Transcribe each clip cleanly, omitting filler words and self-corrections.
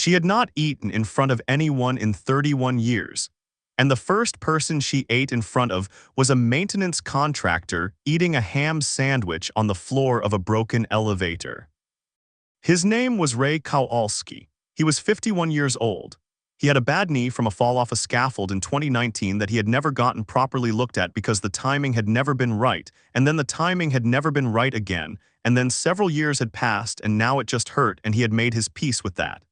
She had not eaten in front of anyone in 31 years, and the first person she ate in front of was a maintenance contractor eating a ham sandwich on the floor of a broken elevator. His name was Ray Kowalski. He was 51 years old. He had a bad knee from a fall off a scaffold in 2019 that he had never gotten properly looked at because the timing had never been right, and then the timing had never been right again, and then several years had passed and now it just hurt and he had made his peace with that.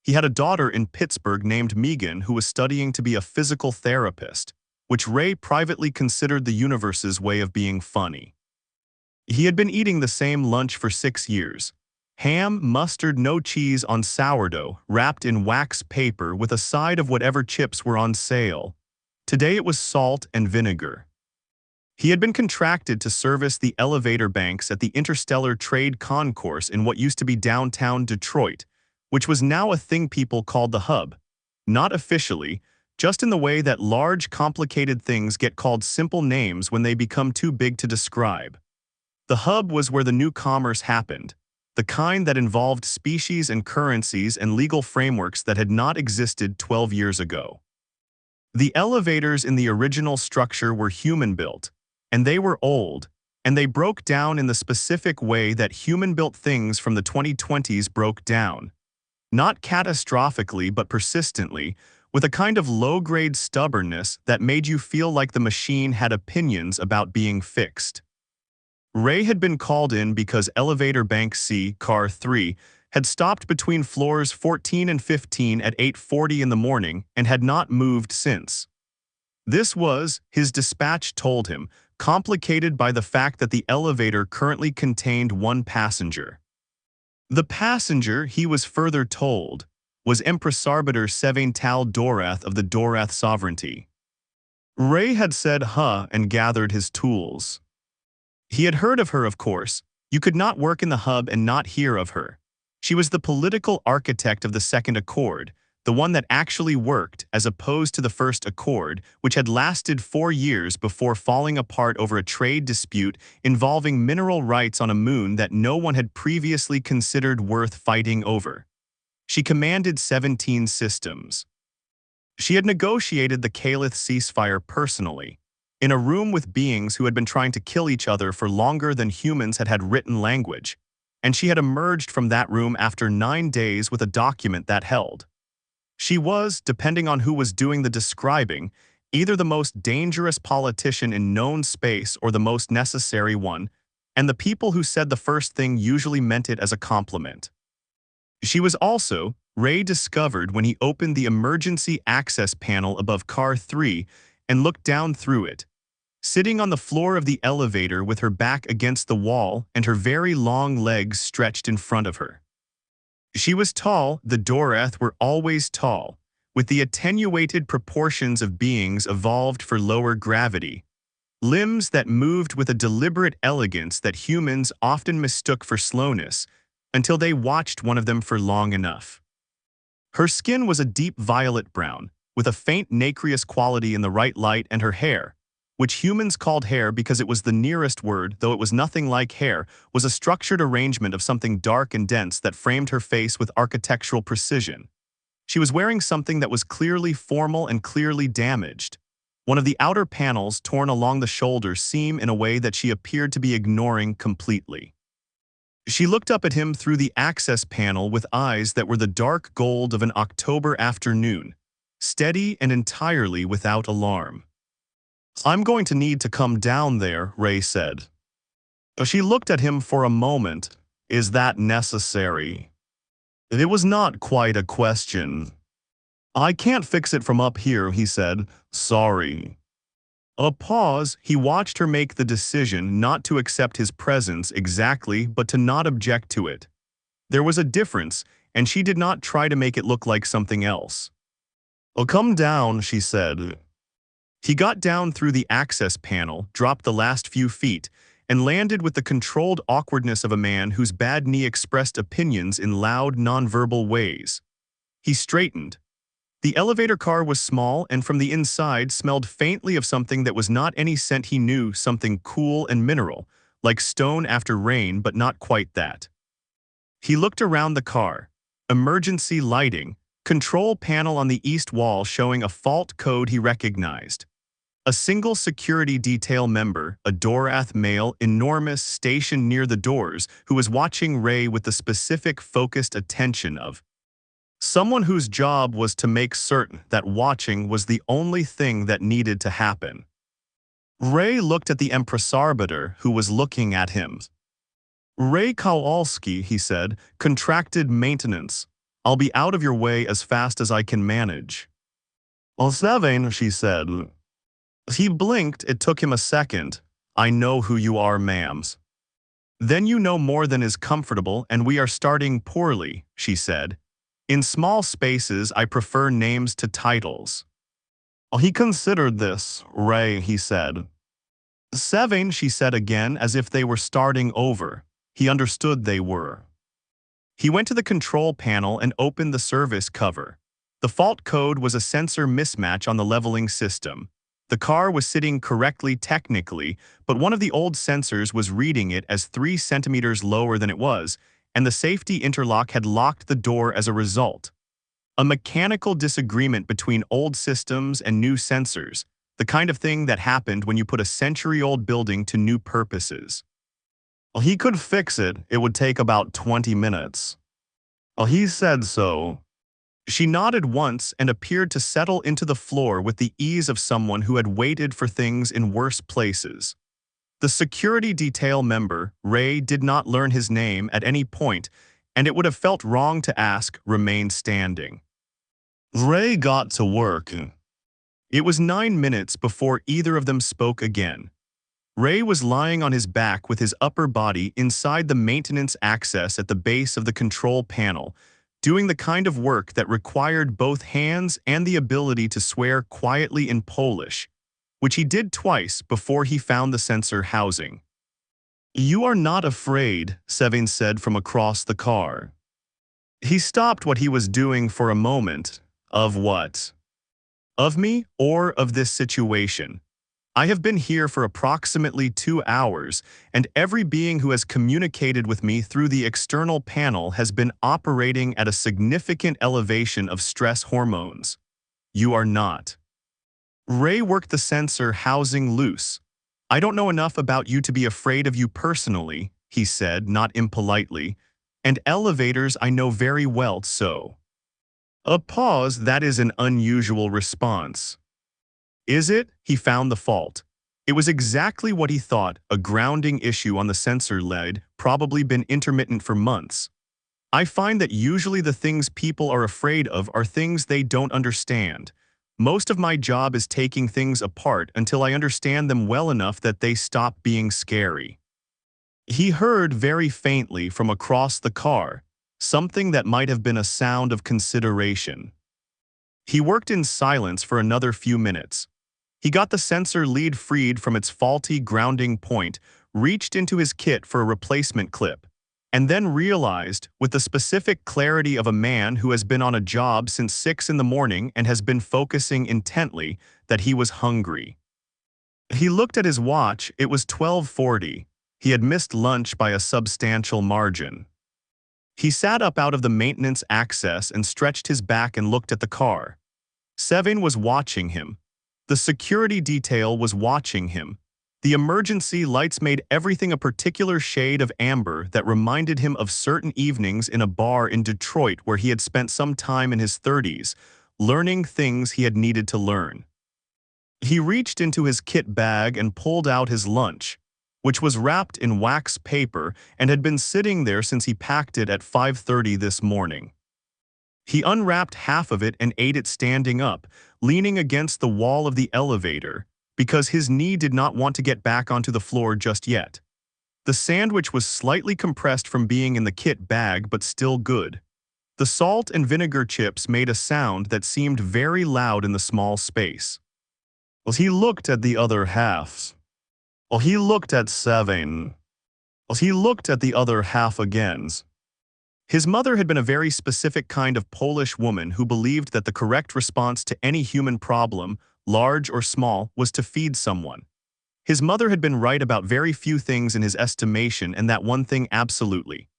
He had a daughter in Pittsburgh named Megan who was studying to be a physical therapist, which Ray privately considered the universe's way of being funny. He had been eating the same lunch for 6 years. Ham, mustard, no cheese on sourdough, wrapped in wax paper with a side of whatever chips were on sale. Today it was salt and vinegar. He had been contracted to service the elevator banks at the Interstellar Trade Concourse in what used to be downtown Detroit, which was now a thing people called the Hub. Not officially, just in the way that large, complicated things get called simple names when they become too big to describe. The Hub was where the new commerce happened, the kind that involved species and currencies and legal frameworks that had not existed 12 years ago. The elevators in the original structure were human-built, and they were old, and they broke down in the specific way that human-built things from the 2020s broke down. Not catastrophically but persistently, with a kind of low-grade stubbornness that made you feel like the machine had opinions about being fixed. Ray had been called in because elevator bank C, car 3, had stopped between floors 14 and 15 at 8:40 in the morning and had not moved since. This was, his dispatch told him, complicated by the fact that the elevator currently contained one passenger. The passenger, he was further told, was Empress Arbiter Sevain Tal Dorath of the Dorath Sovereignty. Ray had said huh and gathered his tools. He had heard of her, of course. You could not work in the Hub and not hear of her. She was the political architect of the Second Accord, the one that actually worked as opposed to the First Accord, which had lasted 4 years before falling apart over a trade dispute involving mineral rights on a moon that no one had previously considered worth fighting over. She commanded 17 systems. She had negotiated the Caliph ceasefire personally, in a room with beings who had been trying to kill each other for longer than humans had written language, and she had emerged from that room after 9 days with a document that held. She was, depending on who was doing the describing, either the most dangerous politician in known space or the most necessary one, and the people who said the first thing usually meant it as a compliment. She was also, Ray discovered when he opened the emergency access panel above car 3 and looked down through it, sitting on the floor of the elevator with her back against the wall and her very long legs stretched in front of her. She was tall, the Dorath were always tall, with the attenuated proportions of beings evolved for lower gravity, limbs that moved with a deliberate elegance that humans often mistook for slowness until they watched one of them for long enough. Her skin was a deep violet brown, with a faint nacreous quality in the right light, and her hair, which humans called hair because it was the nearest word, though it was nothing like hair, was a structured arrangement of something dark and dense that framed her face with architectural precision. She was wearing something that was clearly formal and clearly damaged. One of the outer panels torn along the shoulder seam in a way that she appeared to be ignoring completely. She looked up at him through the access panel with eyes that were the dark gold of an October afternoon, steady and entirely without alarm. "I'm going to need to come down there," Ray said. She looked at him for a moment. "Is that necessary?" It was not quite a question. "I can't fix it from up here," he said. "Sorry." A pause. He watched her make the decision not to accept his presence exactly, but to not object to it. There was a difference, and she did not try to make it look like something else. "Oh, come down," she said. He got down through the access panel, dropped the last few feet, and landed with the controlled awkwardness of a man whose bad knee expressed opinions in loud, nonverbal ways. He straightened. The elevator car was small and from the inside smelled faintly of something that was not any scent he knew, something cool and mineral, like stone after rain, but not quite that. He looked around the car. Emergency lighting, Control panel on the east wall showing a fault code he recognized. A single security detail member, a Dorath male, enormous, stationed near the doors, who was watching Ray with the specific focused attention of someone whose job was to make certain that watching was the only thing that needed to happen. Ray looked at the Empress arbiter who was looking at him. Ray Kowalski, he said, contracted maintenance. I'll be out of your way as fast as I can manage. Well, Seven, she said. He blinked. It took him a second. I know who you are, ma'ams. Then you know more than is comfortable, and we are starting poorly, she said. In small spaces, I prefer names to titles. He considered this, Ray, he said. Seven, she said again, as if they were starting over. He understood they were. He went to the control panel and opened the service cover. The fault code was a sensor mismatch on the leveling system. The car was sitting correctly technically, but one of the old sensors was reading it as 3 centimeters lower than it was, and the safety interlock had locked the door as a result. A mechanical disagreement between old systems and new sensors, the kind of thing that happened when you put a century-old building to new purposes. He could fix it. It would take about 20 minutes. He said so. She nodded once and appeared to settle into the floor with the ease of someone who had waited for things in worse places. The security detail member, Ray, did not learn his name at any point, and it would have felt wrong to ask, remained standing. Ray got to work. It was 9 minutes before either of them spoke again. Ray was lying on his back with his upper body inside the maintenance access at the base of the control panel, doing the kind of work that required both hands and the ability to swear quietly in Polish, which he did twice before he found the sensor housing. You are not afraid, Sevin said from across the car. He stopped what he was doing for a moment. Of what? Of me or of this situation? I have been here for approximately 2 hours, and every being who has communicated with me through the external panel has been operating at a significant elevation of stress hormones. You are not. Ray worked the sensor housing loose. I don't know enough about you to be afraid of you personally, he said, not impolitely, and elevators I know very well, so. A pause. That is an unusual response. Is it? He found the fault. It was exactly what he thought, a grounding issue on the sensor lead, probably been intermittent for months. I find that usually the things people are afraid of are things they don't understand. Most of my job is taking things apart until I understand them well enough that they stop being scary. He heard very faintly from across the car, something that might have been a sound of consideration. He worked in silence for another few minutes. He got the sensor lead freed from its faulty grounding point, reached into his kit for a replacement clip, and then realized, with the specific clarity of a man who has been on a job since 6 in the morning and has been focusing intently, that he was hungry. He looked at his watch. It was 12:40. He had missed lunch by a substantial margin. He sat up out of the maintenance access and stretched his back and looked at the car. Sevin was watching him. The security detail was watching him. The emergency lights made everything a particular shade of amber that reminded him of certain evenings in a bar in Detroit where he had spent some time in his 30s, learning things he had needed to learn. He reached into his kit bag and pulled out his lunch, which was wrapped in wax paper and had been sitting there since he packed it at 5:30 this morning. He unwrapped half of it and ate it standing up, leaning against the wall of the elevator, because his knee did not want to get back onto the floor just yet. The sandwich was slightly compressed from being in the kit bag, but still good. The salt and vinegar chips made a sound that seemed very loud in the small space. He looked at the other halves. He looked at Sevin. He looked at the other half again. His mother had been a very specific kind of Polish woman who believed that the correct response to any human problem, large or small, was to feed someone. His mother had been right about very few things in his estimation, and that one thing absolutely.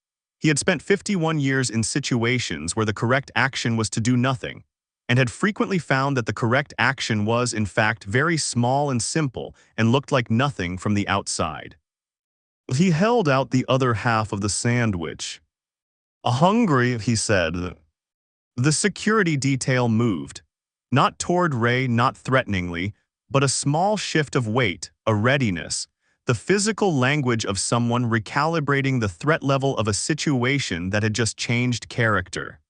He had spent 51 years in situations where the correct action was to do nothing, and had frequently found that the correct action was, in fact, very small and simple and looked like nothing from the outside. He held out the other half of the sandwich. "Hungry," he said. The security detail moved. Not toward Ray, not threateningly, but a small shift of weight, a readiness, the physical language of someone recalibrating the threat level of a situation that had just changed character.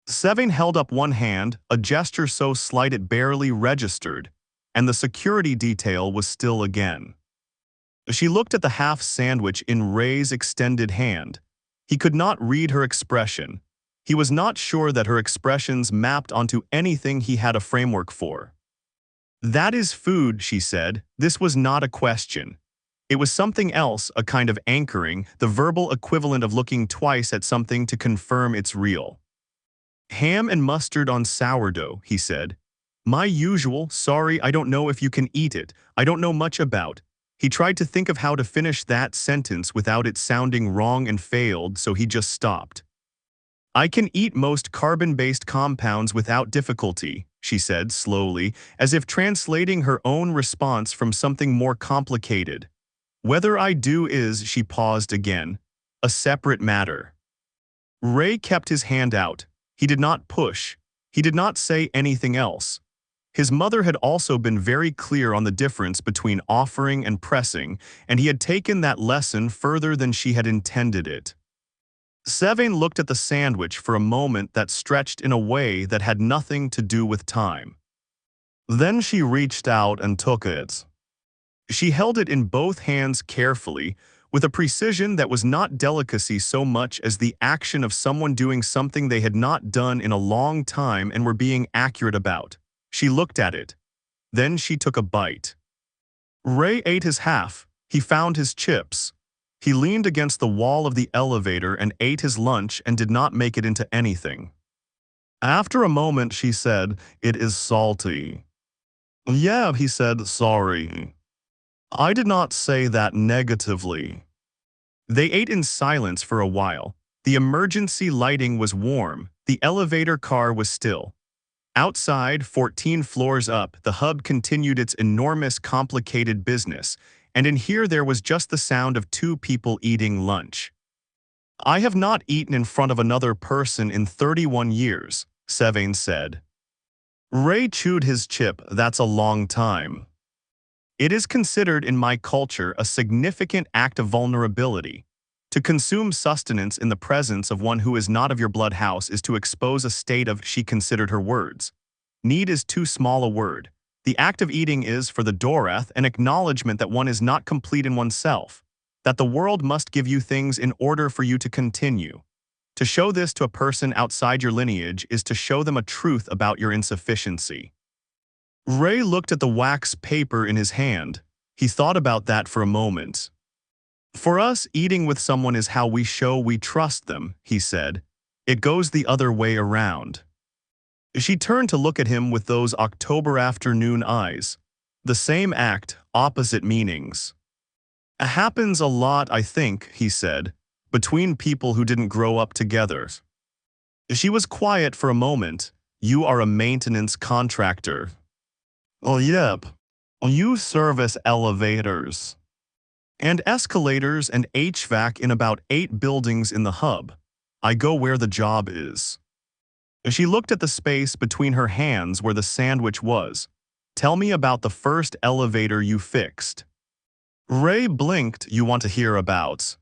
Sevin held up one hand, a gesture so slight it barely registered, and the security detail was still again. She looked at the half sandwich in Ray's extended hand. He could not read her expression. He was not sure that her expressions mapped onto anything he had a framework for. "That is food," she said. This was not a question. It was something else, a kind of anchoring, the verbal equivalent of looking twice at something to confirm it's real. "Ham and mustard on sourdough," he said. "My usual, sorry, I don't know if you can eat it, I don't know much about." He tried to think of how to finish that sentence without it sounding wrong and failed, so he just stopped. "I can eat most carbon-based compounds without difficulty," she said slowly, as if translating her own response from something more complicated. "Whether I do is," she paused again, "a separate matter." Ray kept his hand out. He did not push. He did not say anything else. His mother had also been very clear on the difference between offering and pressing, and he had taken that lesson further than she had intended it. Sevin looked at the sandwich for a moment that stretched in a way that had nothing to do with time. Then she reached out and took it. She held it in both hands carefully, with a precision that was not delicacy so much as the action of someone doing something they had not done in a long time and were being accurate about. She looked at it. Then she took a bite. Ray ate his half. He found his chips. He leaned against the wall of the elevator and ate his lunch and did not make it into anything. After a moment, she said, "It is salty." "Yeah," he said, "sorry. I did not say that negatively." They ate in silence for a while. The emergency lighting was warm. The elevator car was still. Outside, 14 floors up, the hub continued its enormous, complicated business, and in here there was just the sound of two people eating lunch. "I have not eaten in front of another person in 31 years, Sevin said. Ray chewed his chip. "That's a long time. It is considered in my culture a significant act of vulnerability. To consume sustenance in the presence of one who is not of your blood house is to expose a state of," she considered her words. "Need is too small a word. The act of eating is, for the Dorath, an acknowledgement that one is not complete in oneself, that the world must give you things in order for you to continue. To show this to a person outside your lineage is to show them a truth about your insufficiency." Ray looked at the wax paper in his hand. He thought about that for a moment. "For us, eating with someone is how we show we trust them," he said. "It goes the other way around." She turned to look at him with those October afternoon eyes. The same act, opposite meanings. "It happens a lot, I think," he said, "between people who didn't grow up together." She was quiet for a moment. "You are a maintenance contractor." "Oh, yep. You service elevators and escalators and HVAC in about 8 buildings in the hub. I go where the job is." She looked at the space between her hands where the sandwich was. "Tell me about the first elevator you fixed." Ray blinked. "You want to hear about?"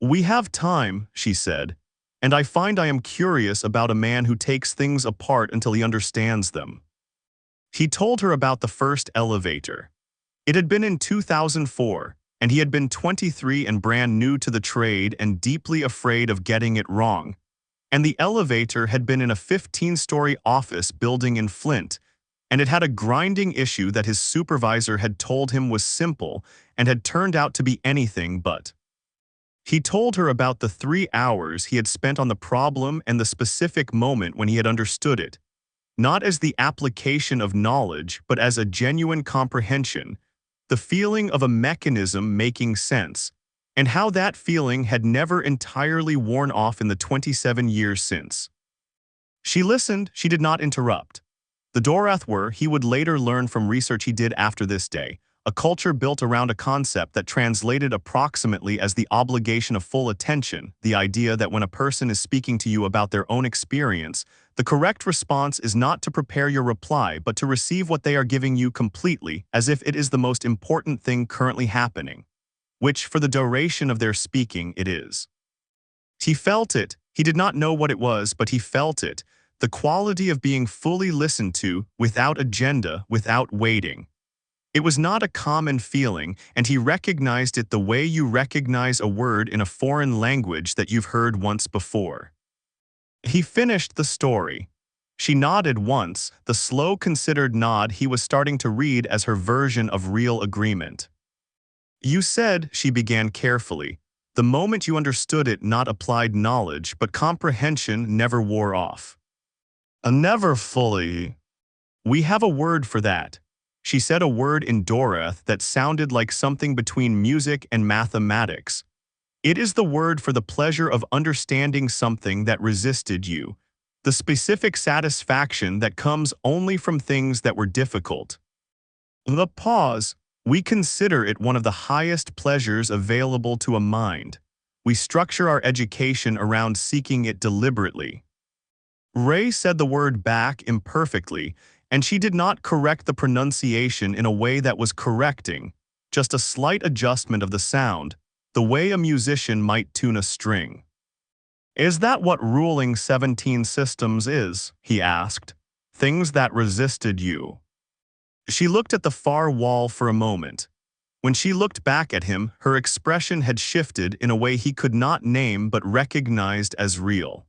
"We have time," she said, "and I find I am curious about a man who takes things apart until he understands them." He told her about the first elevator. It had been in 2004, and he had been 23 and brand new to the trade and deeply afraid of getting it wrong. And the elevator had been in a 15-story office building in Flint, and it had a grinding issue that his supervisor had told him was simple and had turned out to be anything but. He told her about the 3 hours he had spent on the problem and the specific moment when he had understood it, not as the application of knowledge, but as a genuine comprehension, the feeling of a mechanism making sense, and how that feeling had never entirely worn off in the 27 years since. She listened, she did not interrupt. The Dorath were, he would later learn from research he did after this day, a culture built around a concept that translated approximately as the obligation of full attention, the idea that when a person is speaking to you about their own experience, the correct response is not to prepare your reply but to receive what they are giving you completely, as if it is the most important thing currently happening, which, for the duration of their speaking, it is. He felt it. He did not know what it was, but he felt it. The quality of being fully listened to, without agenda, without waiting. It was not a common feeling, and he recognized it the way you recognize a word in a foreign language that you've heard once before. He finished the story. She nodded once, the slow, considered nod he was starting to read as her version of real agreement. "You said," she began carefully, "the moment you understood it, not applied knowledge, but comprehension never wore off." Never fully. "We have a word for that." She said a word in Dorath that sounded like something between music and mathematics. "It is the word for the pleasure of understanding something that resisted you, the specific satisfaction that comes only from things that were difficult." The pause. "We consider it one of the highest pleasures available to a mind. We structure our education around seeking it deliberately." Ray said the word back imperfectly, and she did not correct the pronunciation in a way that was correcting, just a slight adjustment of the sound, the way a musician might tune a string. "Is that what ruling 17 systems is?" he asked. "Things that resisted you." She looked at the far wall for a moment. When she looked back at him, her expression had shifted in a way he could not name but recognized as real.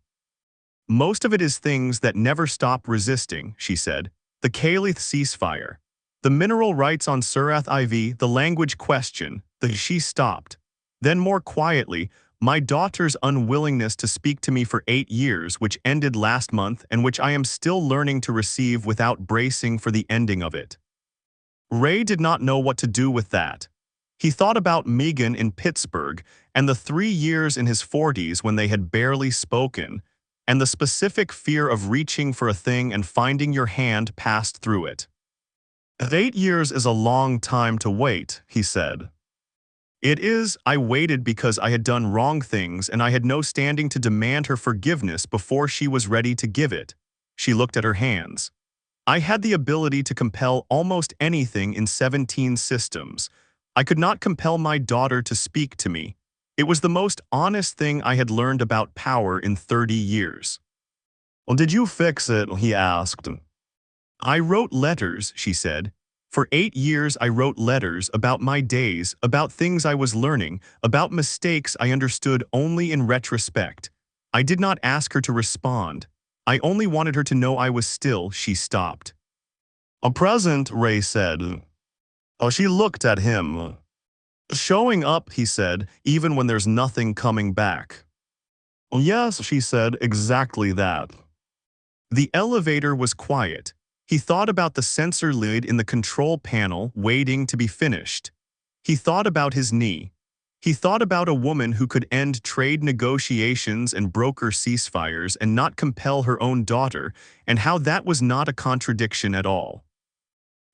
"Most of it is things that never stop resisting," she said. "The Caliph ceasefire, the mineral rights on Surath IV, the language question, she stopped. Then more quietly, my daughter's unwillingness to speak to me for 8 years, which ended last month and which I am still learning to receive without bracing for the ending of it." Ray did not know what to do with that. He thought about Megan in Pittsburgh and the 3 years in his 40s when they had barely spoken, and the specific fear of reaching for a thing and finding your hand passed through it. "8 years is a long time to wait," he said. "It is. I waited because I had done wrong things and I had no standing to demand her forgiveness before she was ready to give it." She looked at her hands. "I had the ability to compel almost anything in 17 systems. I could not compel my daughter to speak to me. It was the most honest thing I had learned about power in 30 years. "Well, did you fix it?" he asked. "I wrote letters," she said. "For 8 years I wrote letters about my days, about things I was learning, about mistakes I understood only in retrospect. I did not ask her to respond. I only wanted her to know I was still." She stopped. "A present," Ray said. She looked at him. "Showing up," he said, "even when there's nothing coming back." "Yes," she said, "exactly that." The elevator was quiet. He thought about the sensor lid in the control panel waiting to be finished. He thought about his knee. He thought about a woman who could end trade negotiations and broker ceasefires and not compel her own daughter, and how that was not a contradiction at all.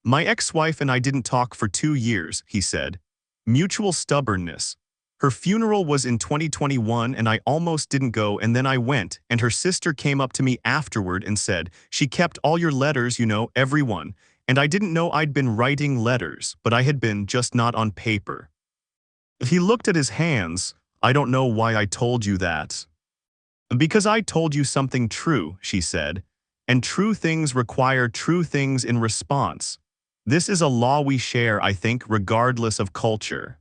"My ex-wife and I didn't talk for 2 years," he said. "Mutual stubbornness. Her funeral was in 2021 and I almost didn't go, and then I went, and her sister came up to me afterward and said, 'She kept all your letters, you know, everyone.' And I didn't know I'd been writing letters, but I had been, just not on paper." He looked at his hands. "I don't know why I told you that." "Because I told you something true," she said. "And true things require true things in response. This is a law we share, I think, regardless of culture."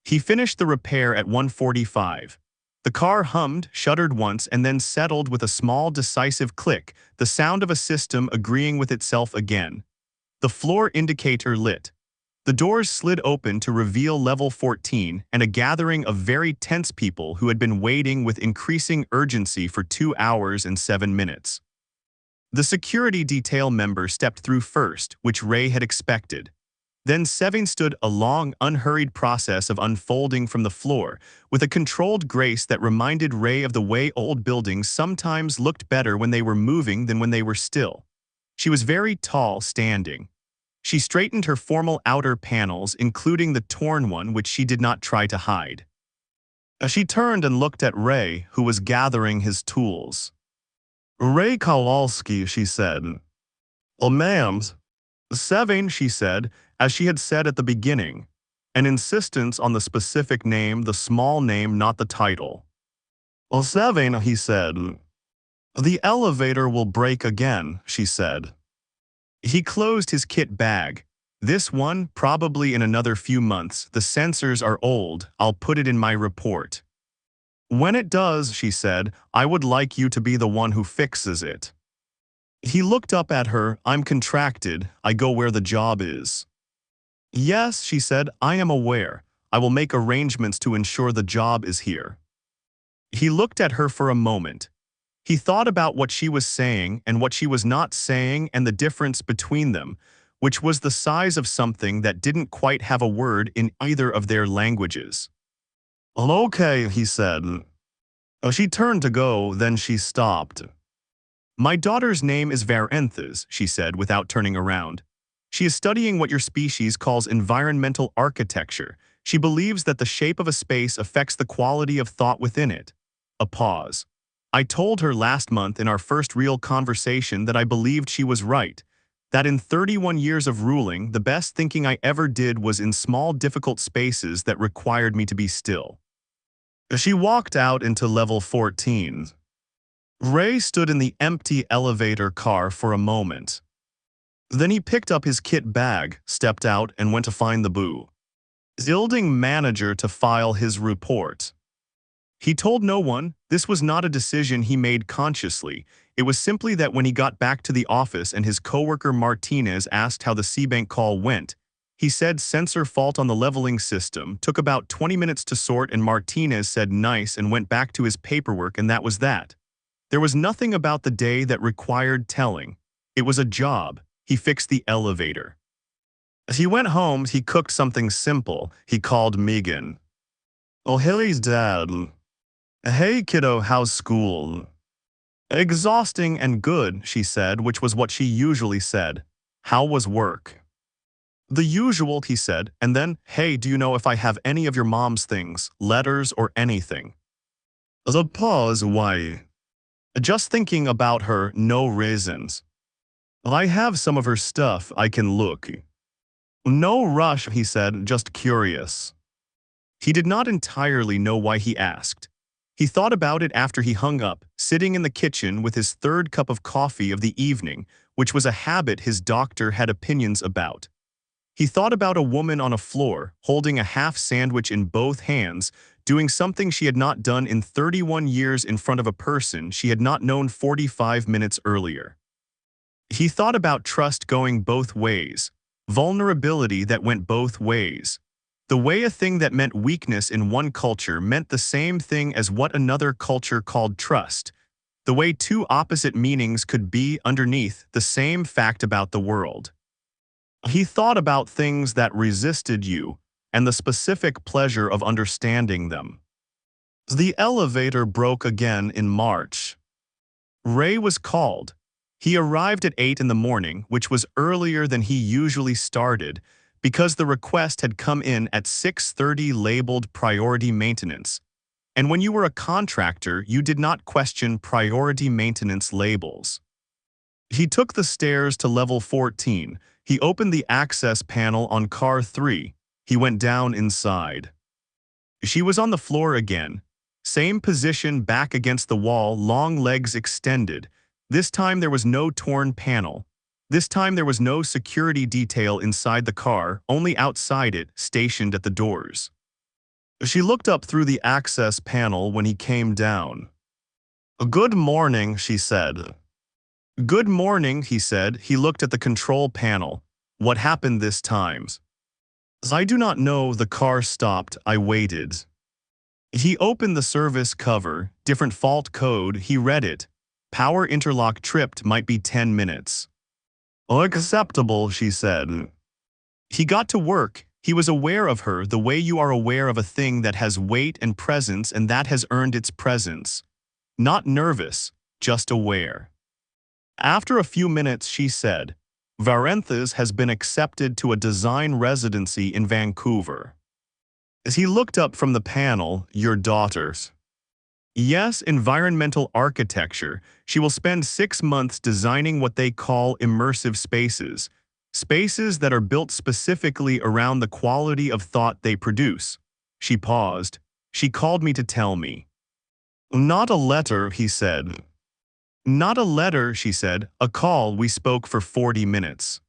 He finished the repair at 1:45. The car hummed, shuddered once, and then settled with a small, decisive click, the sound of a system agreeing with itself again. The floor indicator lit. The doors slid open to reveal level 14 and a gathering of very tense people who had been waiting with increasing urgency for 2 hours and 7 minutes. The security detail member stepped through first, which Ray had expected. Then Seven stood a long, unhurried process of unfolding from the floor, with a controlled grace that reminded Ray of the way old buildings sometimes looked better when they were moving than when they were still. She was very tall standing. She straightened her formal outer panels, including the torn one which she did not try to hide. She turned and looked at Ray, who was gathering his tools. "Ray Kowalski," she said. "Oh, ma'am." "Seven," she said, as she had said at the beginning. An insistence on the specific name, the small name, not the title. "Oh, Seven," he said. "The elevator will break again," she said. He closed his kit bag. "This one, probably in another few months. The sensors are old. I'll put it in my report." "When it does," she said, "I would like you to be the one who fixes it." He looked up at her. "I'm contracted. I go where the job is." "Yes," she said, "I am aware. I will make arrangements to ensure the job is here." He looked at her for a moment. He thought about what she was saying and what she was not saying and the difference between them, which was the size of something that didn't quite have a word in either of their languages. "Okay," he said. She turned to go, then she stopped. "My daughter's name is Varenthes," she said without turning around. "She is studying what your species calls environmental architecture. She believes that the shape of a space affects the quality of thought within it." A pause. "I told her last month in our first real conversation that I believed she was right, that in 31 years of ruling, the best thinking I ever did was in small, difficult spaces that required me to be still." She walked out into level 14. Ray stood in the empty elevator car for a moment. Then he picked up his kit bag, stepped out, and went to find the building manager to file his report. He told no one. This was not a decision he made consciously. It was simply that when he got back to the office and his coworker Martinez asked how the C-Bank call went, he said sensor fault on the leveling system, took about 20 minutes to sort, and Martinez said nice and went back to his paperwork, and that was that. There was nothing about the day that required telling. It was a job. He fixed the elevator. As he went home, he cooked something simple. He called Megan. "Oh, hey, Dad. Hey, kiddo, how's school?" "Exhausting and good," she said, which was what she usually said. "How was work?" "The usual," he said, and then, "Hey, do you know if I have any of your mom's things, letters or anything?" The pause. "Why?" "Just thinking about her, no reasons." "I have some of her stuff, I can look." "No rush," he said, "just curious." He did not entirely know why he asked. He thought about it after he hung up, sitting in the kitchen with his third cup of coffee of the evening, which was a habit his doctor had opinions about. He thought about a woman on a floor, holding a half sandwich in both hands, doing something she had not done in 31 years in front of a person she had not known 45 minutes earlier. He thought about trust going both ways, vulnerability that went both ways. The way a thing that meant weakness in one culture meant the same thing as what another culture called trust. The way two opposite meanings could be underneath the same fact about the world. He thought about things that resisted you and the specific pleasure of understanding them. The elevator broke again in March. Ray was called. He arrived at 8 in the morning, which was earlier than he usually started, because the request had come in at 6:30 labeled priority maintenance. And when you were a contractor, you did not question priority maintenance labels. He took the stairs to level 14. He opened the access panel on car 3. He went down inside. She was on the floor again. Same position, back against the wall, long legs extended. This time there was no torn panel. This time there was no security detail inside the car, only outside it, stationed at the doors. She looked up through the access panel when he came down. "Good morning," she said. "Good morning," he said. He looked at the control panel. "What happened this time?" "I do not know." The car stopped. "I waited." He opened the service cover, different fault code. He read it. Power interlock tripped, might be 10 minutes. "Acceptable," she said. He got to work. He was aware of her the way you are aware of a thing that has weight and presence and that has earned its presence. Not nervous, just aware. After a few minutes, she said, Varenthes has been accepted to a design residency in Vancouver. As he looked up from the panel, your daughters. Yes, environmental architecture. She will spend 6 months designing what they call immersive spaces. Spaces that are built specifically around the quality of thought they produce. She paused. She called me to tell me. Not a letter, he said. Not a letter, she said. A call. We spoke for 40 minutes.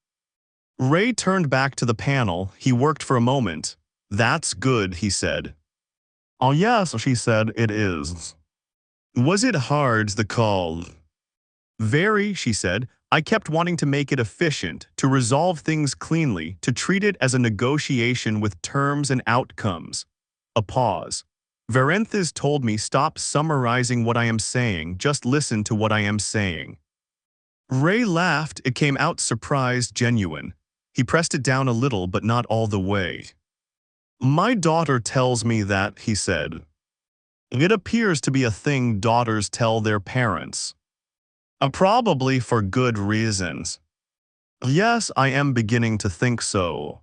Ray turned back to the panel. He worked for a moment. That's good, he said. Oh yes, she said, it is. Was it hard, the call? Very, she said. I kept wanting to make it efficient, to resolve things cleanly, to treat it as a negotiation with terms and outcomes. A pause. Varenthes told me stop summarizing what I am saying, just listen to what I am saying. Ray laughed. It came out surprised, genuine. He pressed it down a little, but not all the way. My daughter tells me that, he said. It appears to be a thing daughters tell their parents. Probably for good reasons. Yes, I am beginning to think so.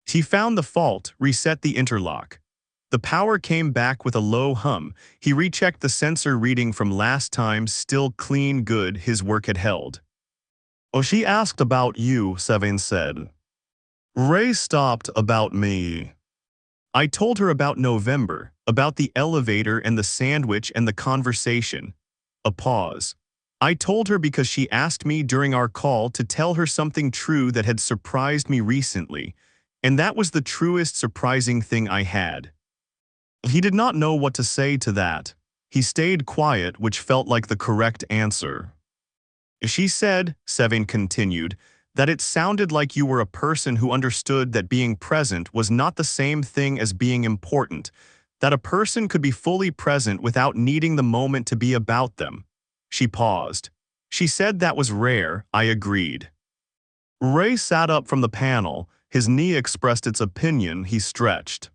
He found the fault, reset the interlock. The power came back with a low hum. He rechecked the sensor reading from last time, still clean, good, his work had held. Oh, she asked about you, Sevin said. Ray stopped. About me. I told her about November, about the elevator and the sandwich and the conversation. A pause. I told her because she asked me during our call to tell her something true that had surprised me recently, and that was the truest surprising thing I had. He did not know what to say to that. He stayed quiet, which felt like the correct answer. She said, Sevin continued, that it sounded like you were a person who understood that being present was not the same thing as being important, that a person could be fully present without needing the moment to be about them. She paused. She said that was rare. I agreed. Ray sat up from the panel. His knee expressed its opinion. He stretched.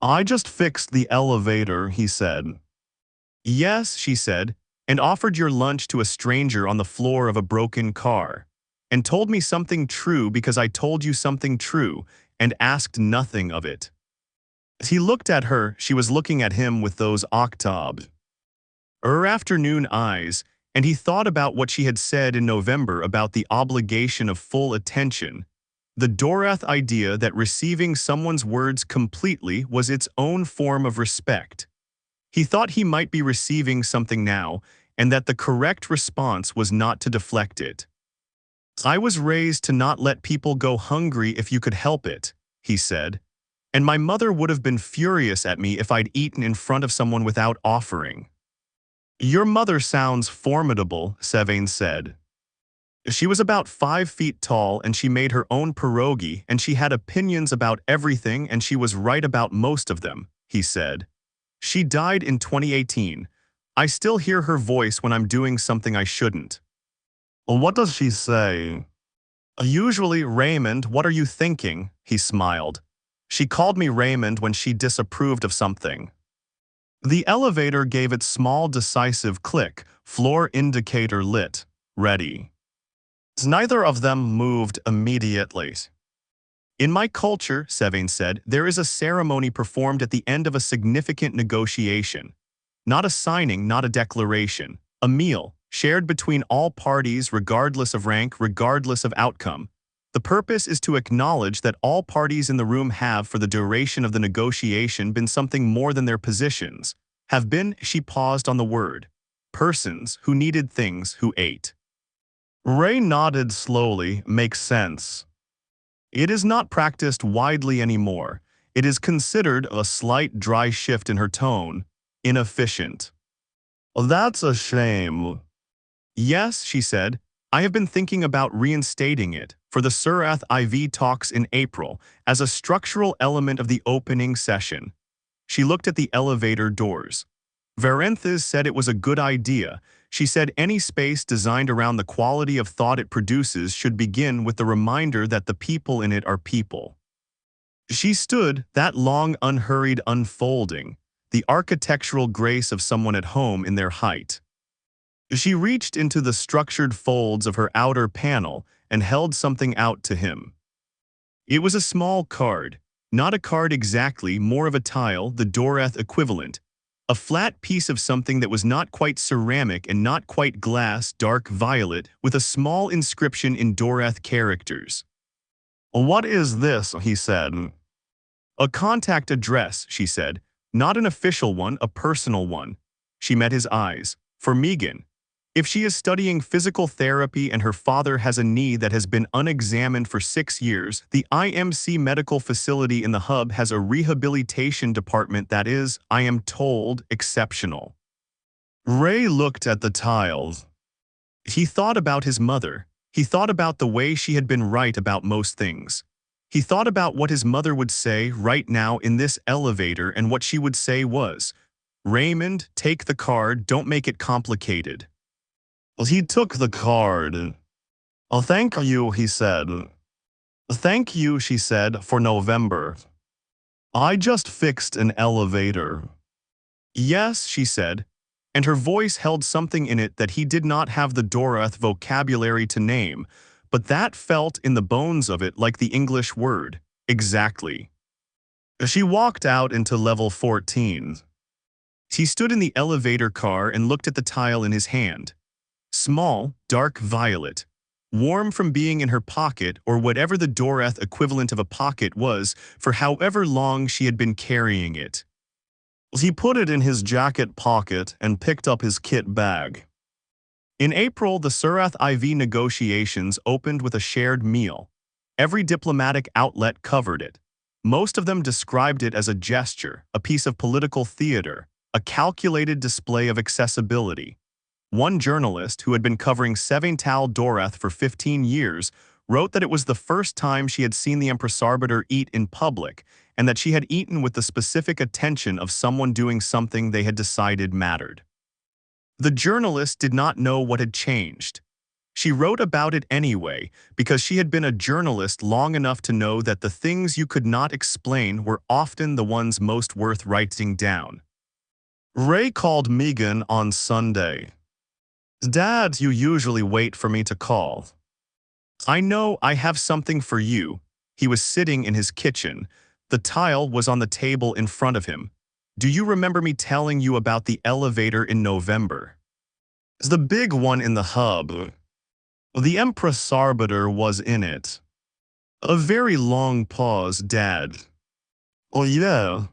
I just fixed the elevator, he said. Yes, she said, and offered your lunch to a stranger on the floor of a broken car, and told me something true because I told you something true, and asked nothing of it. As he looked at her, she was looking at him with those afternoon eyes, and he thought about what she had said in November about the obligation of full attention, the Dorath idea that receiving someone's words completely was its own form of respect. He thought he might be receiving something now, and that the correct response was not to deflect it. I was raised to not let people go hungry if you could help it, he said, and my mother would have been furious at me if I'd eaten in front of someone without offering. Your mother sounds formidable, Sevin said. She was about 5 feet tall and she made her own pierogi and she had opinions about everything and she was right about most of them, he said. She died in 2018. I still hear her voice when I'm doing something I shouldn't. What does she say? Usually, Raymond, what are you thinking? He smiled. She called me Raymond when she disapproved of something. The elevator gave its small decisive click, floor indicator lit. Ready. Neither of them moved immediately. In my culture, Sevin said, there is a ceremony performed at the end of a significant negotiation. Not a signing, not a declaration. A meal, shared between all parties regardless of rank, regardless of outcome. The purpose is to acknowledge that all parties in the room have, for the duration of the negotiation, been something more than their positions. Have been, she paused on the word. Persons who needed things, who ate. Ray nodded slowly. Makes sense. It is not practiced widely anymore. It is considered, a slight dry shift in her tone, inefficient. That's a shame. Yes, she said. I have been thinking about reinstating it for the Surath IV talks in April as a structural element of the opening session. She looked at the elevator doors. Varenthes said it was a good idea. She said any space designed around the quality of thought it produces should begin with the reminder that the people in it are people. She stood, that long, unhurried unfolding, the architectural grace of someone at home in their height. She reached into the structured folds of her outer panel and held something out to him. It was a small card, not a card exactly, more of a tile, the Doreth equivalent. A flat piece of something that was not quite ceramic and not quite glass, dark violet, with a small inscription in Doreth characters. "What is this?" he said. "A contact address," she said. "Not an official one, a personal one." She met his eyes. "For Megan. If she is studying physical therapy and her father has a knee that has been unexamined for 6 years, the IMC medical facility in the hub has a rehabilitation department that is, I am told, exceptional." Ray looked at the tiles. He thought about his mother. He thought about the way she had been right about most things. He thought about what his mother would say right now in this elevator, and what she would say was, "Raymond, take the card, don't make it complicated." Well, he took the card. "Oh, thank you," he said. "Thank you," she said, "for November. I just fixed an elevator." "Yes," she said, and her voice held something in it that he did not have the Doreth vocabulary to name, but that felt in the bones of it like the English word, exactly. She walked out into level 14. He stood in the elevator car and looked at the tile in his hand. Small, dark violet. Warm from being in her pocket, or whatever the Doreth equivalent of a pocket was, for however long she had been carrying it. He put it in his jacket pocket and picked up his kit bag. In April, the Surath IV negotiations opened with a shared meal. Every diplomatic outlet covered it. Most of them described it as a gesture, a piece of political theater, a calculated display of accessibility. One journalist, who had been covering Sevental Doreth for 15 years, wrote that it was the first time she had seen the Empress Arbiter eat in public, and that she had eaten with the specific attention of someone doing something they had decided mattered. The journalist did not know what had changed. She wrote about it anyway, because she had been a journalist long enough to know that the things you could not explain were often the ones most worth writing down. Ray called Megan on Sunday. "Dad, you usually wait for me to call." "I know, I have something for you." He was sitting in his kitchen. The tile was on the table in front of him. "Do you remember me telling you about the elevator in November? The big one in the hub. The Empress Arbiter was in it." A very long pause, Dad. "Oh yeah.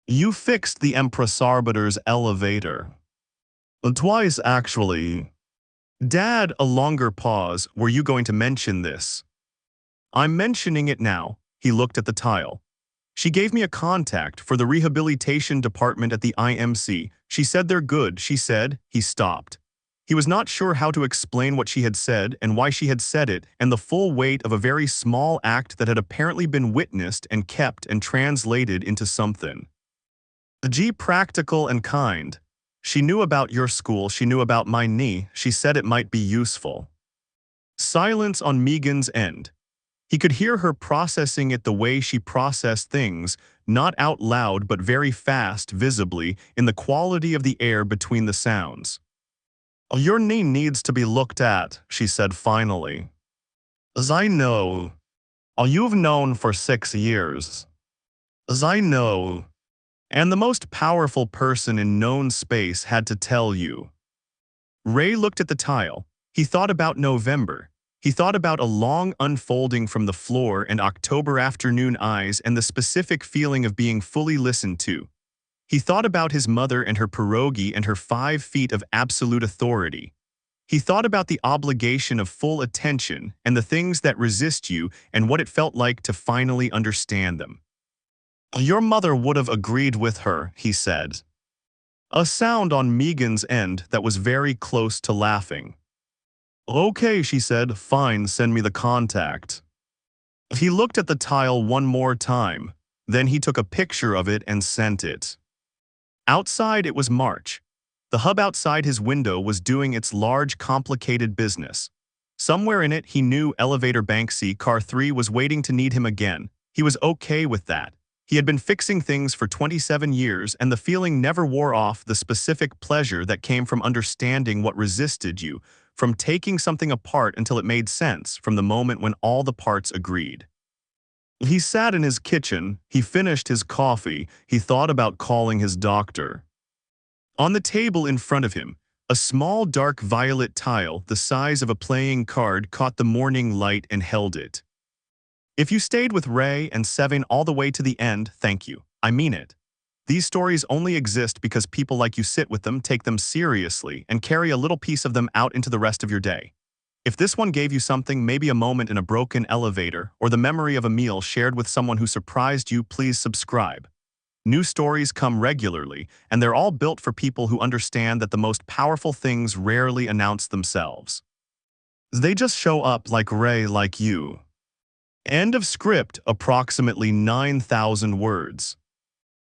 You fixed the Empress Arbiter's elevator." "Twice, actually." "Dad," a longer pause, "were you going to mention this?" "I'm mentioning it now." He looked at the tile. "She gave me a contact for the rehabilitation department at the IMC. She said they're good," she said. He stopped. He was not sure how to explain what she had said and why she had said it, and the full weight of a very small act that had apparently been witnessed and kept and translated into something. Practical and kind. "She knew about your school, she knew about my knee, she said it might be useful." Silence on Megan's end. He could hear her processing it the way she processed things, not out loud but very fast, visibly, in the quality of the air between the sounds. "Your knee needs to be looked at," she said finally. "As I know. You've known for 6 years. As I know. And the most powerful person in known space had to tell you." Ray looked at the tile. He thought about November. He thought about a long unfolding from the floor and October afternoon eyes and the specific feeling of being fully listened to. He thought about his mother and her pierogi and her 5 feet of absolute authority. He thought about the obligation of full attention and the things that resist you and what it felt like to finally understand them. "Your mother would have agreed with her," he said. A sound on Megan's end that was very close to laughing. "Okay," she said, "fine, send me the contact." He looked at the tile one more time. Then he took a picture of it and sent it. Outside it was March. The hub outside his window was doing its large, complicated business. Somewhere in it, he knew Elevator Banksy, Car 3, was waiting to need him again. He was okay with that. He had been fixing things for 27 years, and the feeling never wore off, the specific pleasure that came from understanding what resisted you, from taking something apart until it made sense, from the moment when all the parts agreed. He sat in his kitchen, he finished his coffee, he thought about calling his doctor. On the table in front of him, a small dark violet tile the size of a playing card caught the morning light and held it. If you stayed with Ray and Seven all the way to the end, thank you. I mean it. These stories only exist because people like you sit with them, take them seriously, and carry a little piece of them out into the rest of your day. If this one gave you something, maybe a moment in a broken elevator, or the memory of a meal shared with someone who surprised you, please subscribe. New stories come regularly, and they're all built for people who understand that the most powerful things rarely announce themselves. They just show up like Ray, like you. End of script, approximately 9,000 words.